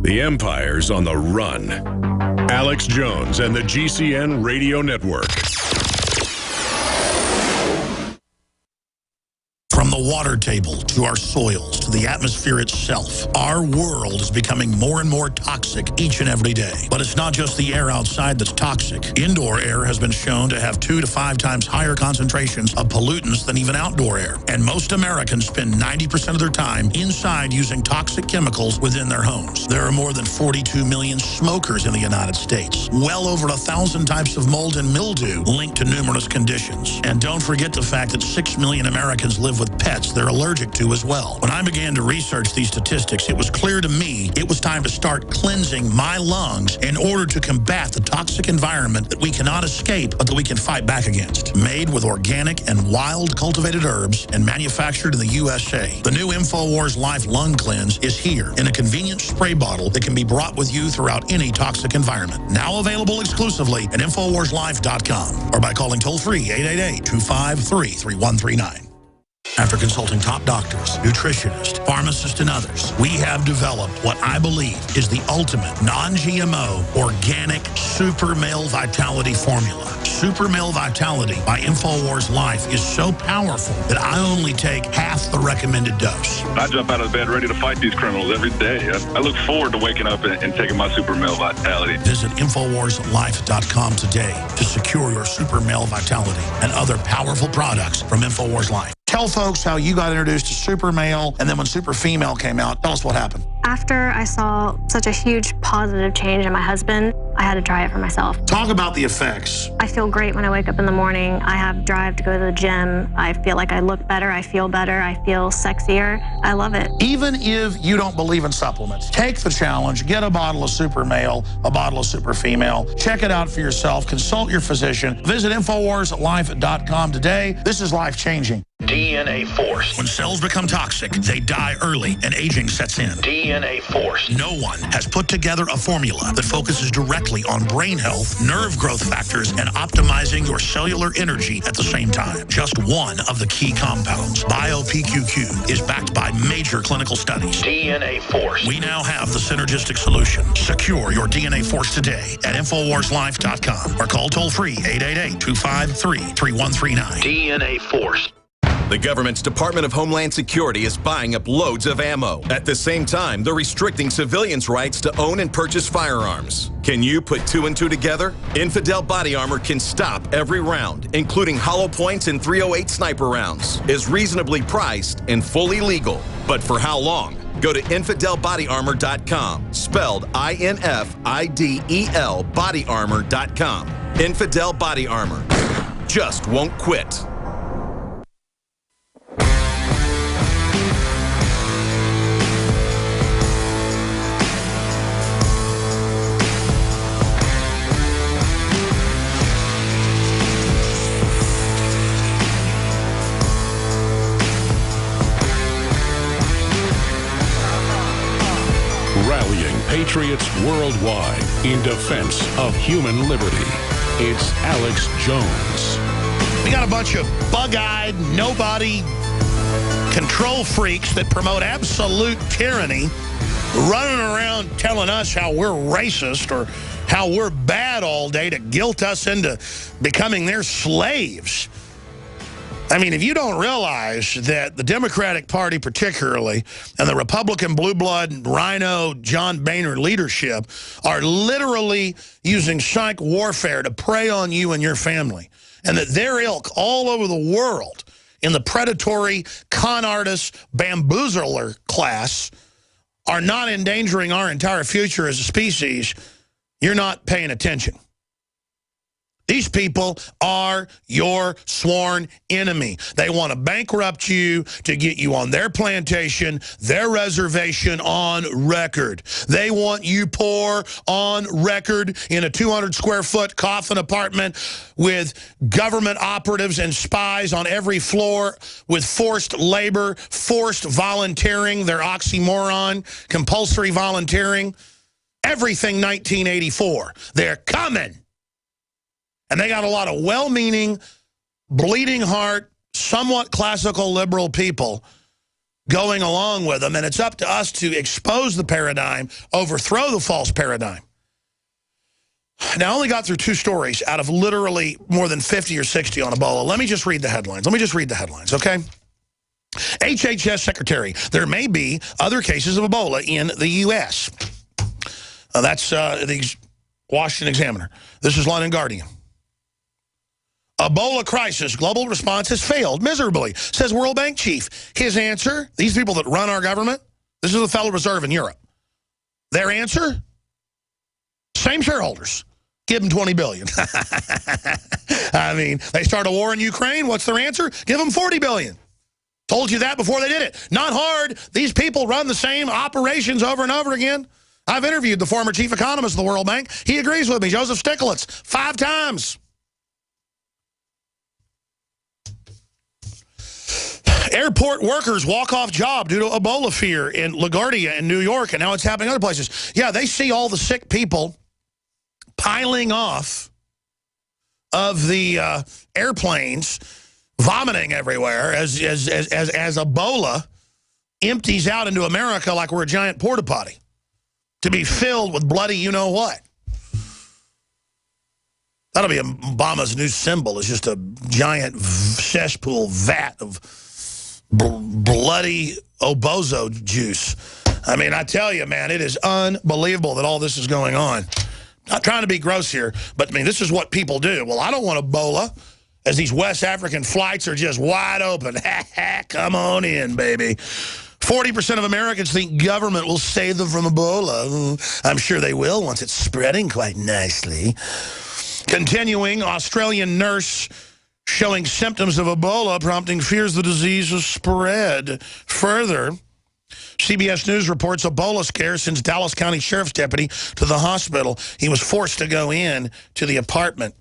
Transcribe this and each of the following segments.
The Empire's on the run. Alex Jones and the GCN Radio Network. From the water table to our soils to the atmosphere itself, our world is becoming more and more toxic each and every day. But it's not just the air outside that's toxic. Indoor air has been shown to have 2 to 5 times higher concentrations of pollutants than even outdoor air. And most Americans spend 90% of their time inside using toxic chemicals within their homes. There are more than 42 million smokers in the United States. Well over 1,000 types of mold and mildew linked to numerous conditions. And don't forget the fact that 6 million Americans live with pets they're allergic to as well. When I began to research these statistics, it was clear to me it was time to start cleansing my lungs in order to combat the toxic environment that we cannot escape, but that we can fight back against. Made with organic and wild cultivated herbs and manufactured in the USA, the new InfoWars Life Lung Cleanse is here in a convenient spray bottle that can be brought with you throughout any toxic environment. Now available exclusively at InfoWarsLife.com or by calling toll-free 888-253-3139. After consulting top doctors, nutritionists, pharmacists, and others, we have developed what I believe is the ultimate non-GMO organic Super Male Vitality formula. Super Male Vitality by InfoWars Life is so powerful that I only take half the recommended dose. I jump out of bed ready to fight these criminals every day. I look forward to waking up and taking my Super Male Vitality. Visit InfoWarsLife.com today to secure your Super Male Vitality and other powerful products from InfoWars Life. Tell folks how you got introduced to Super Male, and then when Super Female came out, tell us what happened. After I saw such a huge positive change in my husband, I had to try it for myself. Talk about the effects. I feel great when I wake up in the morning. I have drive to go to the gym. I feel like I look better. I feel better. I feel sexier. I love it. Even if you don't believe in supplements, take the challenge. Get a bottle of Super Male, a bottle of Super Female. Check it out for yourself. Consult your physician. Visit InfoWarsLife.com today. This is life-changing. DNA Force. When cells become toxic, they die early and aging sets in. DNA Force. No one has put together a formula that focuses directly on brain health, nerve growth factors, and optimizing your cellular energy at the same time. Just one of the key compounds, BioPQQ, is backed by major clinical studies. DNA Force. We now have the synergistic solution. Secure your DNA Force today at InfoWarsLife.com or call toll-free 888-253-3139. DNA Force. The government's Department of Homeland Security is buying up loads of ammo. At the same time, they're restricting civilians' rights to own and purchase firearms. Can you put 2 and 2 together? Infidel Body Armor can stop every round, including hollow points and .308 sniper rounds, is reasonably priced and fully legal. But for how long? Go to InfidelBodyArmor.com, spelled INFIDEL bodyarmor.com. Infidel Body Armor. Just won't quit. Rallying patriots worldwide in defense of human liberty. It's Alex Jones. We got a bunch of bug-eyed, nobody control freaks that promote absolute tyranny running around telling us how we're racist or how we're bad all day to guilt us into becoming their slaves. I mean, if you don't realize that the Democratic Party particularly and the Republican blue blood rhino John Boehner leadership are literally using psych warfare to prey on you and your family, and that their ilk all over the world in the predatory con artist bamboozler class are not endangering our entire future as a species, you're not paying attention. These people are your sworn enemy. They want to bankrupt you to get you on their plantation, their reservation on record. They want you poor on record in a 200-square-foot coffin apartment with government operatives and spies on every floor with forced labor, forced volunteering, their oxymoron, compulsory volunteering, everything 1984. They're coming. And they got a lot of well-meaning, bleeding heart, somewhat classical liberal people going along with them, and it's up to us to expose the paradigm, overthrow the false paradigm. Now, I only got through 2 stories out of literally more than 50 or 60 on Ebola. Let me just read the headlines. Okay? HHS Secretary, there may be other cases of Ebola in the U.S. That's the Washington Examiner. This is London Guardian. Ebola crisis, global response has failed miserably, says World Bank chief. His answer, these people that run our government, this is the Federal Reserve in Europe. Their answer, same shareholders. Give them $20 billion. I mean, they start a war in Ukraine. What's their answer? Give them $40 billion. Told you that before they did it. Not hard. These people run the same operations over and over again. I've interviewed the former chief economist of the World Bank. He agrees with me, Joseph Stiglitz, 5 times. Airport workers walk off job due to Ebola fear in LaGuardia in New York, and now it's happening other places. Yeah, they see all the sick people piling off of the airplanes, vomiting everywhere as Ebola empties out into America like we're a giant porta potty to be filled with bloody you-know-what. That'll be Obama's new symbol, is just a giant cesspool vat of bloody Obozo juice. I mean, I tell you, man, it is unbelievable that all this is going on. Not trying to be gross here, but I mean, this is what people do. Well, I don't want Ebola, as these West African flights are just wide open. Come on in, baby. 40% of Americans think government will save them from Ebola. I'm sure they will once it's spreading quite nicely. Continuing, Australian nurse showing symptoms of Ebola, prompting fears the disease will spread further. CBS News reports Ebola scare sends Dallas County Sheriff's deputy to the hospital. He was forced to go in to the apartment.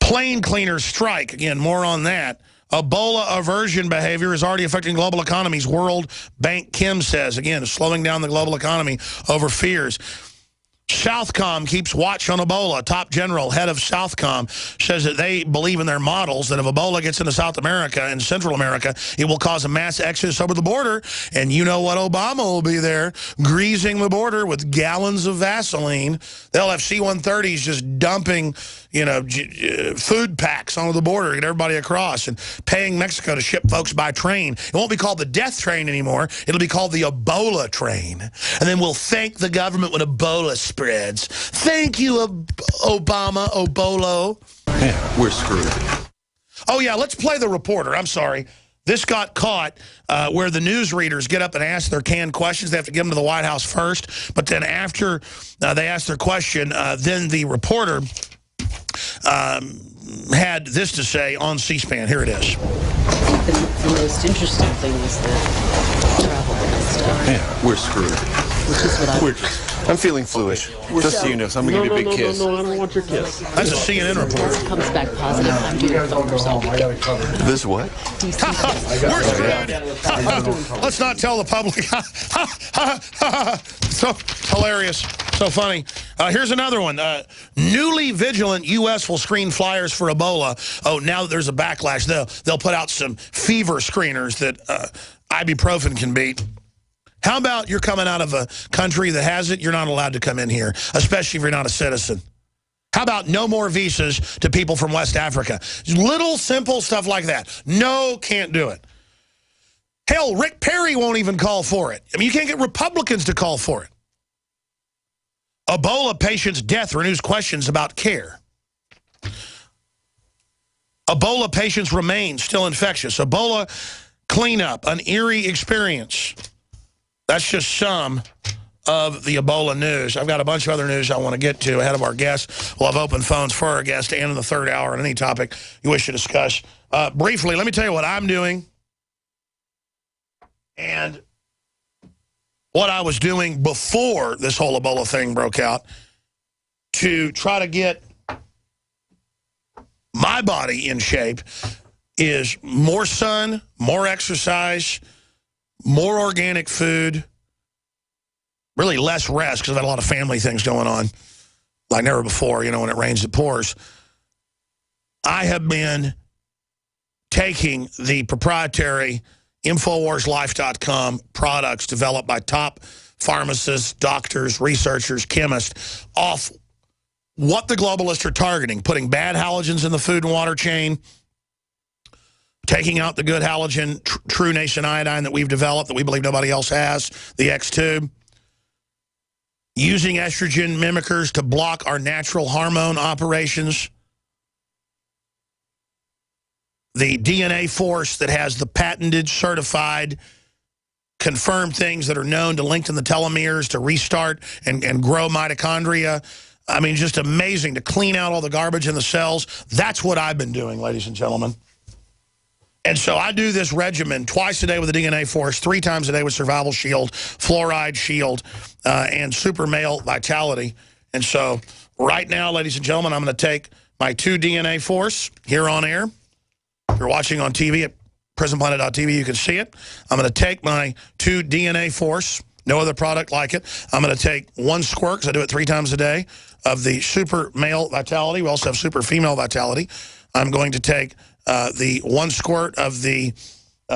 Plane cleaners strike. Again, more on that. Ebola aversion behavior is already affecting global economies, World Bank Kim says. Again, slowing down the global economy over fears. Southcom keeps watch on Ebola. Top general, head of Southcom, says that they believe in their models that if Ebola gets into South America and Central America, it will cause a mass exodus over the border. And you know what? Obama will be there greasing the border with gallons of Vaseline. They'll have C-130s just dumping, you know, food packs onto the border to get everybody across, and paying Mexico to ship folks by train. It won't be called the death train anymore. It'll be called the Ebola train. And then we'll thank the government when Ebola spreads. Thank you, Obama, Obolo. Yeah, we're screwed. Oh, yeah, let's play the reporter. I'm sorry. This got caught where the newsreaders get up and ask their canned questions. They have to give them to the White House first. But then after they ask their question, then the reporter had this to say on C-SPAN. Here it is. The most interesting thing is the travel stuff. Yeah, we're screwed. Which is what I'm feeling fluid. Just so you know, so I'm going to give you a big kiss. No, I don't want your kiss. That's a CNN report. comes back positive. I'm doing a phone result. This what? We're screwed. Let's not tell the public. So hilarious. So funny. Here's another one. Newly vigilant U.S. will screen flyers for Ebola. Oh, now that there's a backlash, they'll put out some fever screeners that ibuprofen can beat. How about you're coming out of a country that has it? You're not allowed to come in here, especially if you're not a citizen. How about no more visas to people from West Africa? Little simple stuff like that. No, can't do it. Hell, Rick Perry won't even call for it. I mean, you can't get Republicans to call for it. Ebola patient's death renews questions about care. Ebola patients remain still infectious. Ebola cleanup, an eerie experience. That's just some of the Ebola news. I've got a bunch of other news I want to get to ahead of our guests. We'll have open phones for our guests and in the third hour on any topic you wish to discuss. Briefly, let me tell you what I'm doing and what I was doing before this whole Ebola thing broke out to try to get my body in shape is more sun, more exercise, more organic food, really less rest because I've had a lot of family things going on like never before. You know, when it rains, it pours. I have been taking the proprietary InfoWarsLife.com products developed by top pharmacists, doctors, researchers, chemists off what the globalists are targeting, putting bad halogens in the food and water chain, taking out the good halogen, True Nation iodine that we've developed that we believe nobody else has, the X2, using estrogen mimickers to block our natural hormone operations, the DNA Force that has the patented, certified, confirmed things that are known to lengthen the telomeres, to restart and grow mitochondria. I mean, just amazing to clean out all the garbage in the cells. That's what I've been doing, ladies and gentlemen. And so I do this regimen twice a day with the DNA Force, 3 times a day with Survival Shield, Fluoride Shield, and Super Male Vitality. And so right now, ladies and gentlemen, I'm going to take my 2 DNA Force here on air. If you're watching on TV at PrisonPlanet.tv, you can see it. I'm going to take my 2 DNA Force, no other product like it. I'm going to take 1 squirt, because I do it 3 times a day, of the Super Male Vitality. We also have Super Female Vitality. I'm going to take the 1 squirt of the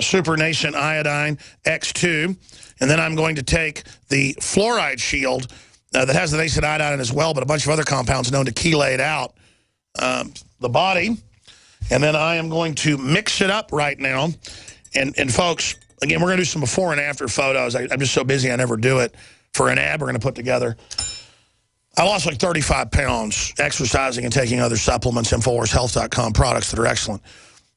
Super Nation Iodine X2, and then I'm going to take the Fluoride Shield that has the Nation Iodine as well, but a bunch of other compounds known to chelate out the body. And then I am going to mix it up right now. And folks, again, we're going to do some before and after photos. I'm just so busy I never do it. For an ad we're going to put together. I lost like 35 pounds exercising and taking other supplements, InfoWarsHealth.com products that are excellent.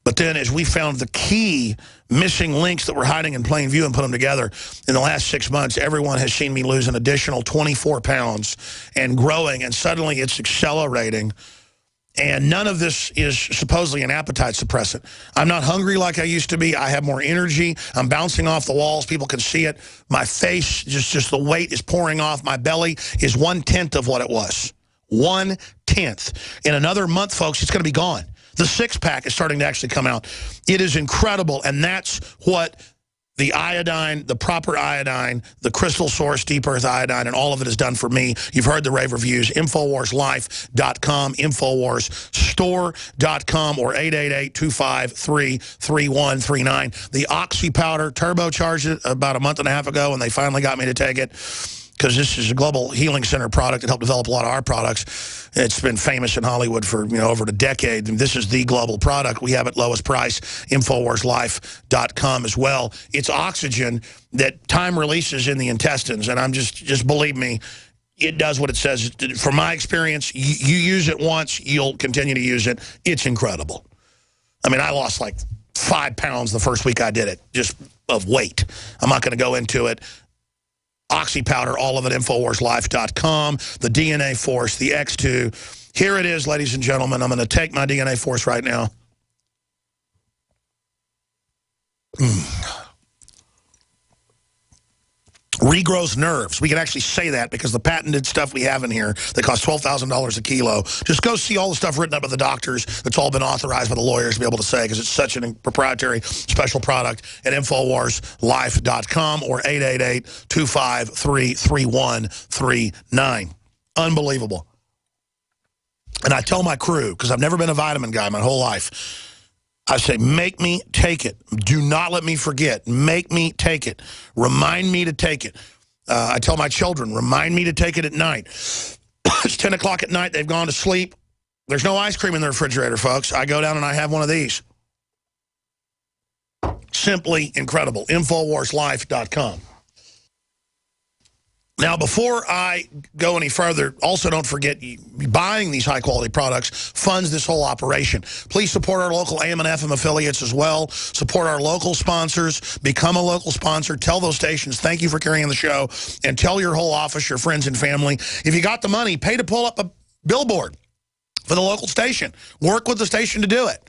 But then as we found the key missing links that were hiding in plain view and put them together, in the last 6 months, everyone has seen me lose an additional 24 pounds and growing, and suddenly it's accelerating. And none of this is supposedly an appetite suppressant. I'm not hungry like I used to be. I have more energy. I'm bouncing off the walls. People can see it. My face, just the weight is pouring off. My belly is 1/10 of what it was. 1/10. In another month, folks, it's going to be gone. The 6-pack is starting to actually come out. It is incredible, and that's what the iodine, the proper iodine, the Crystal Source Deep Earth Iodine, and all of it is done for me. You've heard the rave reviews. InfoWarsLife.com, InfoWarsStore.com, or 888-253-3139. The Oxy Powder, turbocharged it about a month and a half ago, and they finally got me to take it, because this is a Global Healing Center product that helped develop a lot of our products. It's been famous in Hollywood for over a decade. And this is the global product. We have it lowest price, InfoWarsLife.com as well. It's oxygen that time releases in the intestines. And I'm just believe me, it does what it says. From my experience, you use it once, you'll continue to use it. It's incredible. I mean, I lost like 5 pounds the first week I did it, just of weight. I'm not going to go into it. Oxy Powder, all of it, InfoWarsLife.com, the DNA Force, the X2. Here it is, ladies and gentlemen. I'm going to take my DNA Force right now. Regrows nerves. We can actually say that because the patented stuff we have in here that costs $12,000 a kilo. Just go see all the stuff written up by the doctors that's all been authorized by the lawyers to be able to say, because it's such a proprietary special product at InfoWarsLife.com or 888-253-3139. Unbelievable. And I tell my crew, because I've never been a vitamin guy my whole life, I say, make me take it. Do not let me forget. Make me take it. Remind me to take it. I tell my children, remind me to take it at night. It's 10 o'clock at night. They've gone to sleep. There's no ice cream in the refrigerator, folks. I go down and I have one of these. Simply incredible. InfoWarsLife.com. Now, before I go any further, also don't forget, buying these high-quality products funds this whole operation. Please support our local AM and FM affiliates as well. Support our local sponsors. Become a local sponsor. Tell those stations, thank you for carrying the show. And tell your whole office, your friends and family. If you got the money, pay to pull up a billboard for the local station. Work with the station to do it.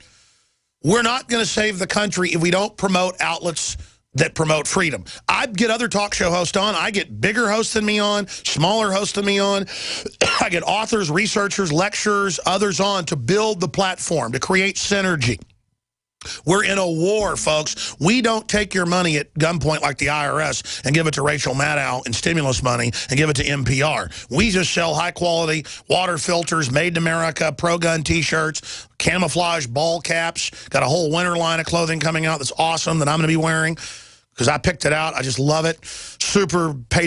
We're not going to save the country if we don't promote outlets that promote freedom. I get other talk show hosts on. I get bigger hosts than me on, smaller hosts than me on. I get authors, researchers, lecturers, others on to build the platform, to create synergy. We're in a war, folks. We don't take your money at gunpoint like the IRS and give it to Rachel Maddow and stimulus money and give it to NPR. We just sell high-quality water filters, made in America, pro-gun T-shirts, camouflage ball caps. Got a whole winter line of clothing coming out that's awesome that I'm going to be wearing because I picked it out. I just love it. Super patriotic.